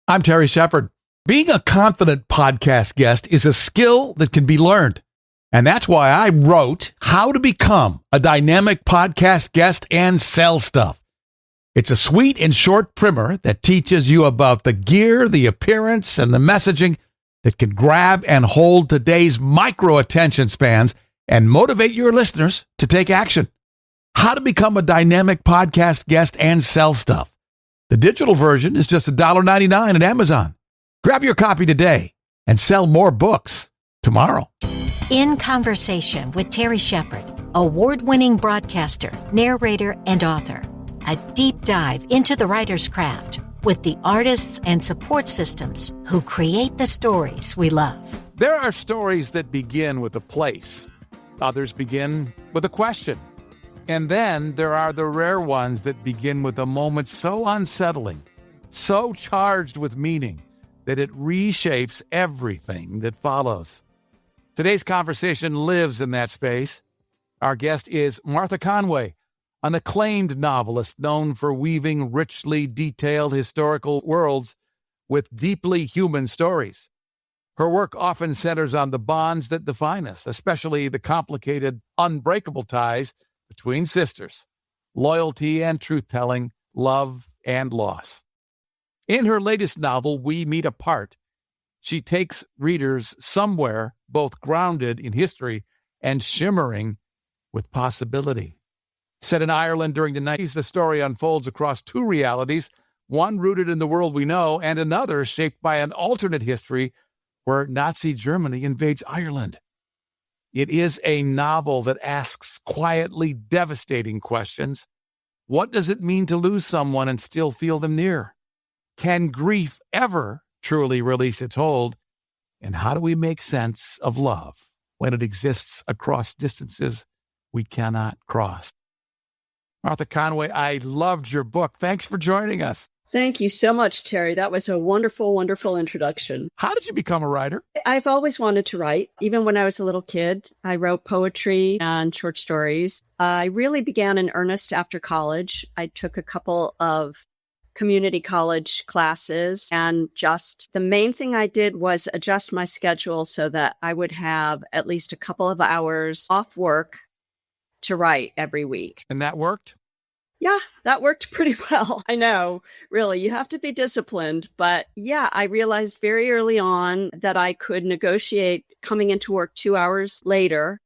I'm Terry Shepard. Being a confident podcast guest is a skill that can be learned. And that's why I wrote How to Become a Dynamic Podcast Guest and Sell Stuff. It's a sweet and short primer that teaches you about the gear, the appearance, and the messaging that can grab and hold today's micro attention spans and motivate your listeners to take action. How to Become a Dynamic Podcast Guest and Sell Stuff. The digital version is just $1.99 at Amazon. Grab your copy today and sell more books tomorrow. In Conversation with Terry Shepard, award-winning broadcaster, narrator, and author. A deep dive into the writer's craft with the artists and support systems who create the stories we love. There are stories that begin with a place. Others begin with a question. And then there are the rare ones that begin with a moment so unsettling, so charged with meaning, that it reshapes everything that follows. Today's conversation lives in that space. Our guest is Martha Conway, an acclaimed novelist known for weaving richly detailed historical worlds with deeply human stories. Her work often centers on the bonds that define us, especially the complicated, unbreakable ties between sisters, loyalty and truth-telling, love and loss. In her latest novel, We Meet Apart, she takes readers somewhere both grounded in history and shimmering with possibility. Set in Ireland during the 90s, the story unfolds across two realities, one rooted in the world we know and another shaped by an alternate history where Nazi Germany invades Ireland. It is a novel that asks quietly devastating questions. What does it mean to lose someone and still feel them near? Can grief ever truly release its hold? And how do we make sense of love when it exists across distances we cannot cross? Martha Conway, I loved your book. Thanks for joining us. Thank you so much, Terry. That was a wonderful, wonderful introduction. How did you become a writer? I've always wanted to write. Even when I was a little kid, I wrote poetry and short stories. I really began in earnest after college. I took a couple of community college classes, and just the main thing I did was adjust my schedule so that I would have at least a couple of hours off work to write every week. And that worked? Yeah, that worked pretty well. I know, really, you have to be disciplined. But yeah, I realized very early on that I could negotiate coming into work 2 hours later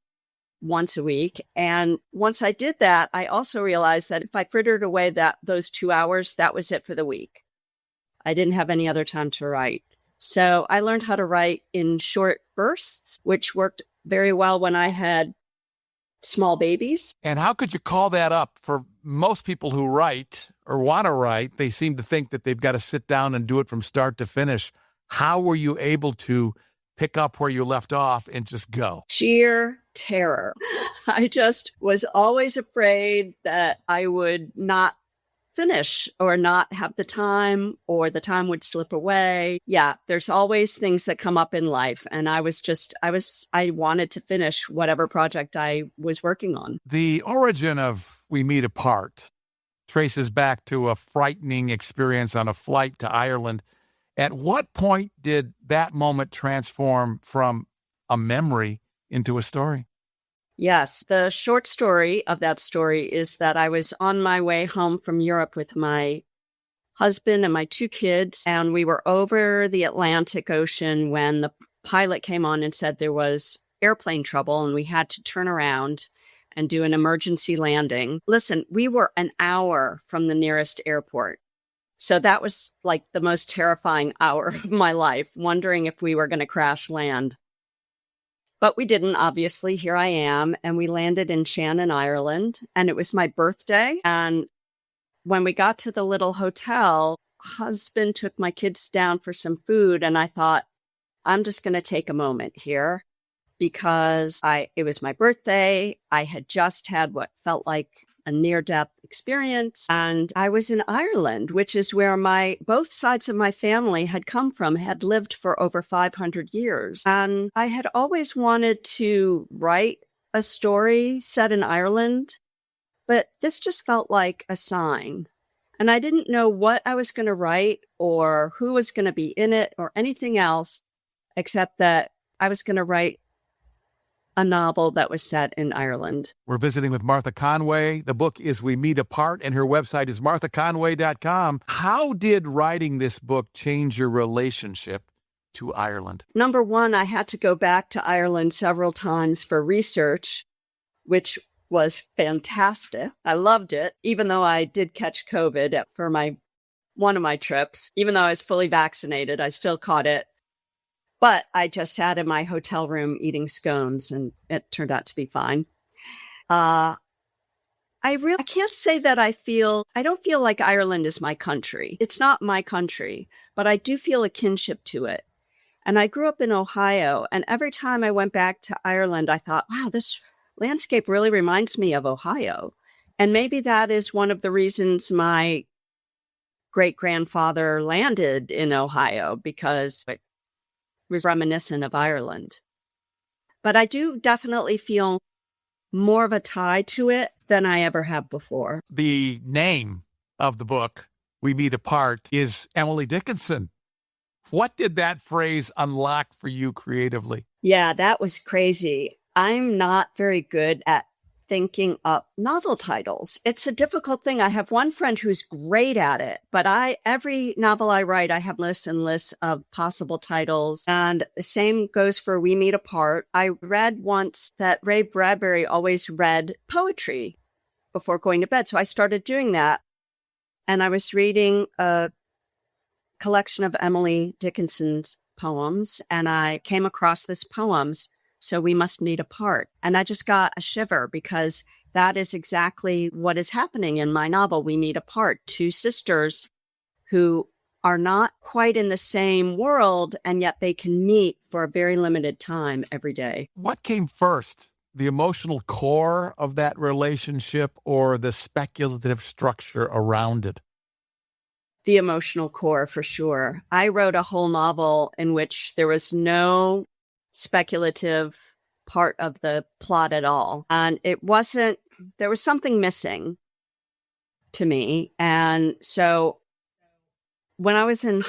once a week. And once I did that, I also realized that if I frittered away those 2 hours, that was it for the week. I didn't have any other time to write. So I learned how to write in short bursts, which worked very well when I had small babies. And how could you call that up? For most people who write or want to write, they seem to think that they've got to sit down and do it from start to finish. How were you able to pick up where you left off and just go? Sheer terror. I just was always afraid that I would not finish or not have the time, or the time would slip away. Yeah, there's always things that come up in life. And I wanted to finish whatever project I was working on. The origin of We Meet Apart traces back to a frightening experience on a flight to Ireland. At what point did that moment transform from a memory into a story? Yes, the short story of that story is that I was on my way home from Europe with my husband and my two kids, and we were over the Atlantic Ocean when the pilot came on and said there was airplane trouble and we had to turn around and do an emergency landing. Listen, we were an hour from the nearest airport. So that was like the most terrifying hour of my life, wondering if we were going to crash land. But we didn't, obviously. Here I am. And we landed in Shannon, Ireland. And it was my birthday. And when we got to the little hotel, husband took my kids down for some food. And I thought, I'm just going to take a moment here because it was my birthday. I had just had what felt like a near-death experience. And I was in Ireland, which is where both sides of my family had come from, had lived for over 500 years. And I had always wanted to write a story set in Ireland, but this just felt like a sign. And I didn't know what I was going to write or who was going to be in it or anything else, except that I was going to write a novel that was set in Ireland. We're visiting with Martha Conway. The book is We Meet Apart, and her website is marthaconway.com. How did writing this book change your relationship to Ireland? Number one, I had to go back to Ireland several times for research, which was fantastic. I loved it, even though I did catch COVID for one of my trips. Even though I was fully vaccinated, I still caught it. But I just sat in my hotel room eating scones, and it turned out to be fine. I can't say that I don't feel like Ireland is my country. It's not my country, but I do feel a kinship to it. And I grew up in Ohio, and every time I went back to Ireland, I thought, wow, this landscape really reminds me of Ohio. And maybe that is one of the reasons my great-grandfather landed in Ohio, because it was reminiscent of Ireland. But I do definitely feel more of a tie to it than I ever have before. The name of the book, We Meet Apart, is Emily Dickinson. What did that phrase unlock for you creatively? Yeah, that was crazy. I'm not very good at thinking up novel titles. It's a difficult thing. I have one friend who's great at it, but every novel I write, I have lists and lists of possible titles. And the same goes for We Meet Apart. I read once that Ray Bradbury always read poetry before going to bed. So I started doing that. And I was reading a collection of Emily Dickinson's poems, and I came across this poem, So We Must Meet Apart. And I just got a shiver, because that is exactly what is happening in my novel, We Meet Apart. Two sisters who are not quite in the same world, and yet they can meet for a very limited time every day. What came first, the emotional core of that relationship or the speculative structure around it? The emotional core, for sure. I wrote a whole novel in which there was no speculative part of the plot at all. And there was something missing to me. And so when I was in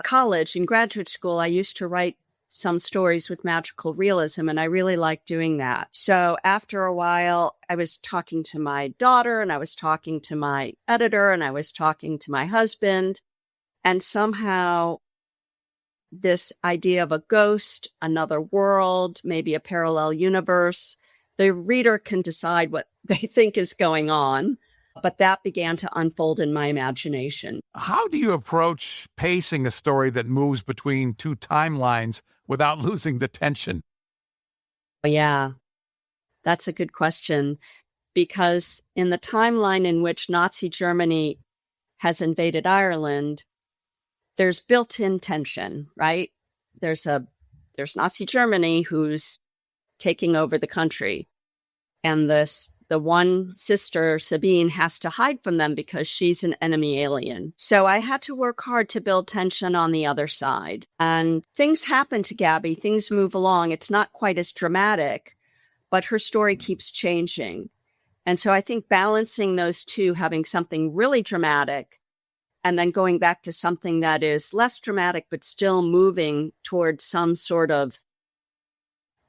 college, in graduate school, I used to write some stories with magical realism, and I really liked doing that. So after a while, I was talking to my daughter, and I was talking to my editor, and I was talking to my husband, and somehow this idea of a ghost, another world, maybe a parallel universe, the reader can decide what they think is going on, but that began to unfold in my imagination. How do you approach pacing a story that moves between two timelines without losing the tension? Yeah, that's a good question, because in the timeline in which Nazi Germany has invaded Ireland, there's built-in tension, right? There's Nazi Germany who's taking over the country, and the one sister, Sabine, has to hide from them because she's an enemy alien. So I had to work hard to build tension on the other side. And things happen to Gabby. Things move along. It's not quite as dramatic, but her story keeps changing. And so I think balancing those two, having something really dramatic and then going back to something that is less dramatic but still moving towards some sort of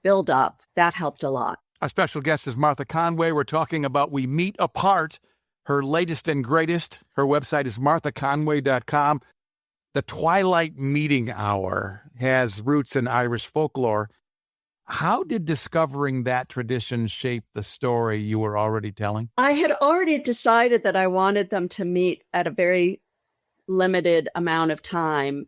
build-up, that helped a lot. Our special guest is Martha Conway. We're talking about We Meet Apart, her latest and greatest. Her website is marthaconway.com. The Twilight Meeting Hour has roots in Irish folklore. How did discovering that tradition shape the story you were already telling? I had already decided that I wanted them to meet at a very limited amount of time,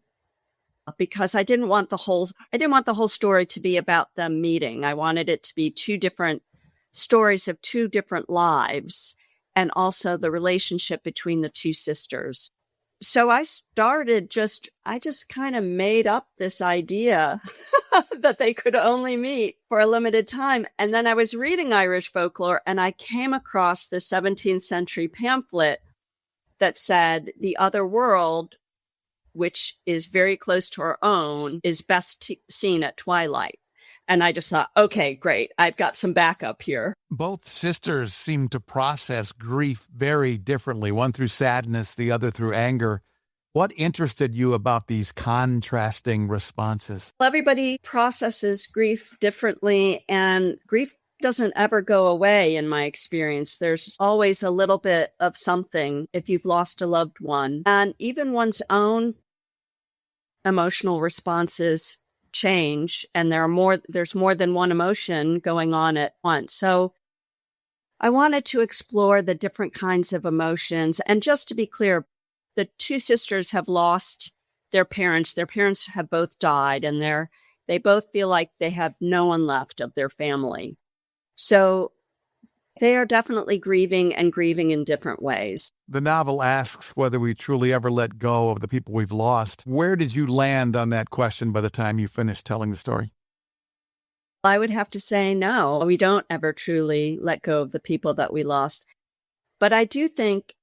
because I didn't want the whole story to be about them meeting. I wanted it to be two different stories of two different lives, and also the relationship between the two sisters. So I just kind of made up this idea that they could only meet for a limited time. And then I was reading Irish folklore, and I came across the 17th century pamphlet that said the other world, which is very close to our own, is best seen at twilight. And I just thought, okay, great. I've got some backup here. Both sisters seem to process grief very differently, one through sadness, the other through anger. What interested you about these contrasting responses? Everybody processes grief differently, and grief doesn't ever go away in my experience. There's always a little bit of something if you've lost a loved one. And even one's own emotional responses change, and there's more than one emotion going on at once. So I wanted to explore the different kinds of emotions. And just to be clear, the two sisters have lost their parents. Their parents have both died, and they both feel like they have no one left of their family. So they are definitely grieving and grieving in different ways. The novel asks whether we truly ever let go of the people we've lost. Where did you land on that question by the time you finished telling the story? I would have to say no, we don't ever truly let go of the people that we lost. But I do think,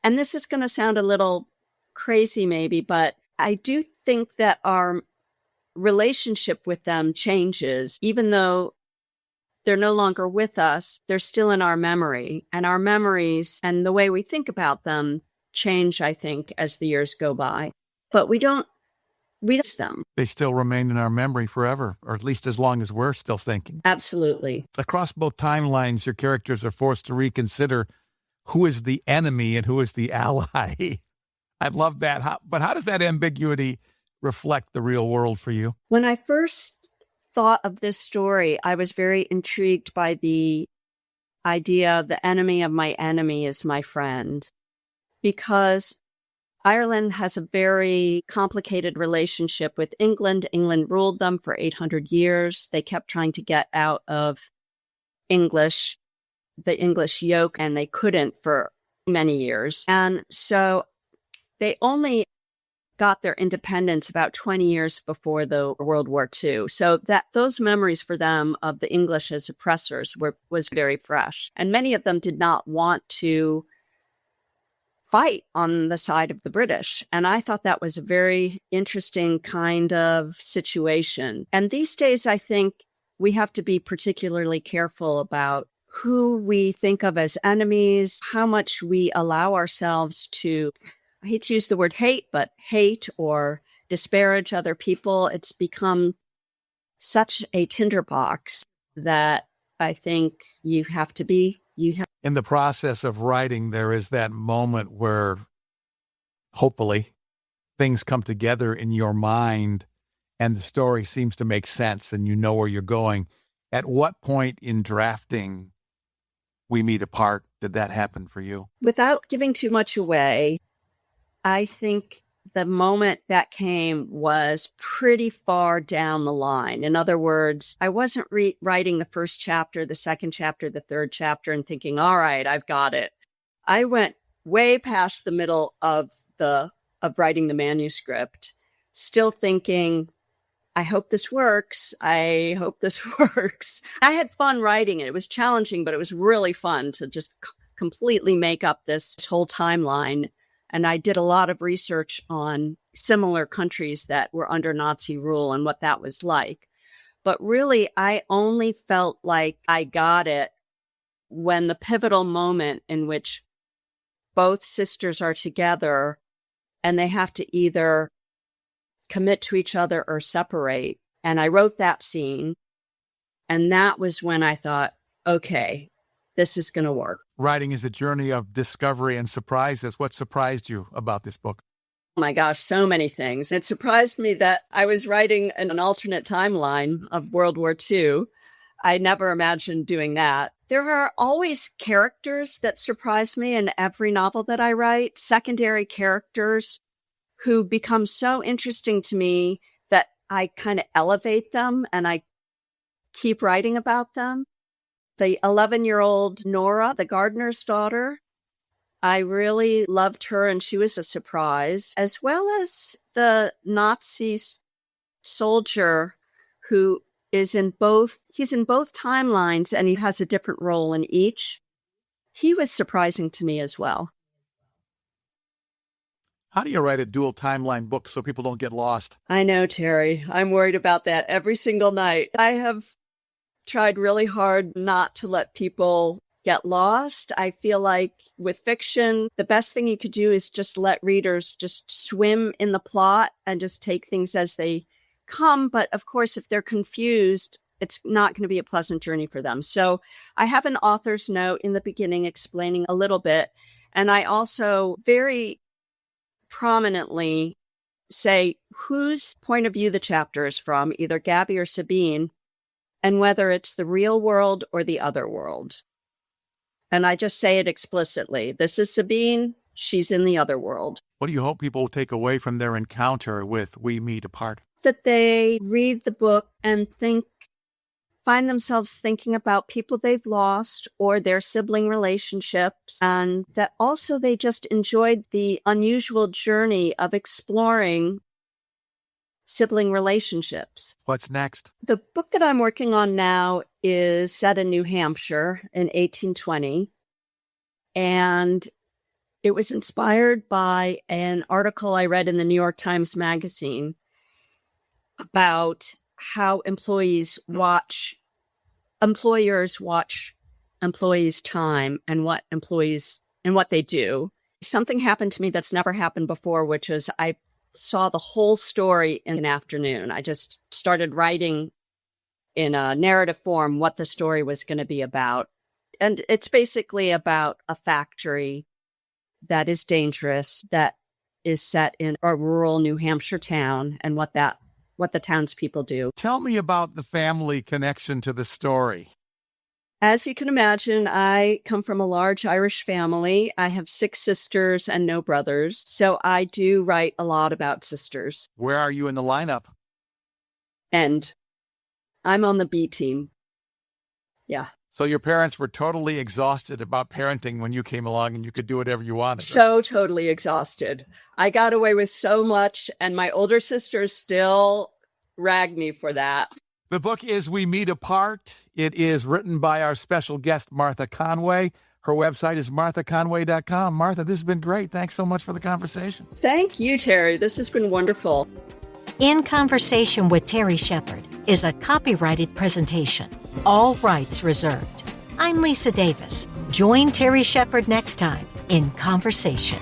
and this is going to sound a little crazy maybe, but I do think that our relationship with them changes. Even though they're no longer with us, they're still in our memory. And our memories and the way we think about them change, I think, as the years go by. But we miss them. They still remain in our memory forever, or at least as long as we're still thinking. Absolutely. Across both timelines, your characters are forced to reconsider who is the enemy and who is the ally. I love that. But how does that ambiguity reflect the real world for you? When I first thought of this story, I was very intrigued by the idea the enemy of my enemy is my friend, because Ireland has a very complicated relationship with England. England ruled them for 800 years. They kept trying to get out of the English yoke, and they couldn't for many years. And so they only got their independence about 20 years before the World War II. So that those memories for them of the English as oppressors was very fresh. And many of them did not want to fight on the side of the British. And I thought that was a very interesting kind of situation. And these days, I think we have to be particularly careful about who we think of as enemies, how much we allow ourselves to, I hate to use the word hate, but hate or disparage other people. It's become such a tinderbox that I think you have to be. In the process of writing, there is that moment where hopefully things come together in your mind and the story seems to make sense and you know where you're going. At what point in drafting We Meet Apart did that happen for you? Without giving too much away, I think the moment that came was pretty far down the line. In other words, I wasn't writing the first chapter, the second chapter, the third chapter, and thinking, all right, I've got it. I went way past the middle of writing the manuscript, still thinking, I hope this works. I hope this works. I had fun writing it. It was challenging, but it was really fun to just completely make up this whole timeline. And I did a lot of research on similar countries that were under Nazi rule and what that was like. But really, I only felt like I got it when the pivotal moment in which both sisters are together and they have to either commit to each other or separate. And I wrote that scene. And that was when I thought, okay, this is going to work. Writing is a journey of discovery and surprises. What surprised you about this book? Oh my gosh, so many things. It surprised me that I was writing an alternate timeline of World War II. I never imagined doing that. There are always characters that surprise me in every novel that I write, secondary characters who become so interesting to me that I kind of elevate them and I keep writing about them. The 11-year-old Nora, the gardener's daughter, I really loved her and she was a surprise, as well as the Nazi soldier who is he's in both timelines and he has a different role in each. He was surprising to me as well. How do you write a dual timeline book so people don't get lost? I know, Terry. I'm worried about that every single night. I have tried really hard not to let people get lost. I feel like with fiction, the best thing you could do is just let readers just swim in the plot and just take things as they come. But of course, if they're confused, it's not going to be a pleasant journey for them. So I have an author's note in the beginning explaining a little bit. And I also very prominently say whose point of view the chapter is from, either Gabby or Sabine, and whether it's the real world or the other world. And I just say it explicitly. This is Sabine. She's in the other world. What do you hope people will take away from their encounter with We Meet Apart? That they read the book and find themselves thinking about people they've lost or their sibling relationships, and that also they just enjoyed the unusual journey of exploring sibling relationships. What's next? The book that I'm working on now is set in New Hampshire in 1820, and it was inspired by an article I read in the New York Times Magazine about how employers watch employees' time and what they do. Something happened to me that's never happened before, which is I saw the whole story in an afternoon. I just started writing in a narrative form what the story was going to be about. And it's basically about a factory that is dangerous, that is set in a rural New Hampshire town, and what the townspeople do. Tell me about the family connection to the story. As you can imagine, I come from a large Irish family. I have 6 sisters and no brothers, so I do write a lot about sisters. Where are you in the lineup? And I'm on the B team. Yeah. So your parents were totally exhausted about parenting when you came along and you could do whatever you wanted. So totally exhausted. I got away with so much, and my older sisters still rag me for that. The book is We Meet Apart. It is written by our special guest, Martha Conway. Her website is marthaconway.com. Martha, this has been great. Thanks so much for the conversation. Thank you, Terry. This has been wonderful. In Conversation with Terry Shepard is a copyrighted presentation. All rights reserved. I'm Lisa Davis. Join Terry Shepard next time in Conversation.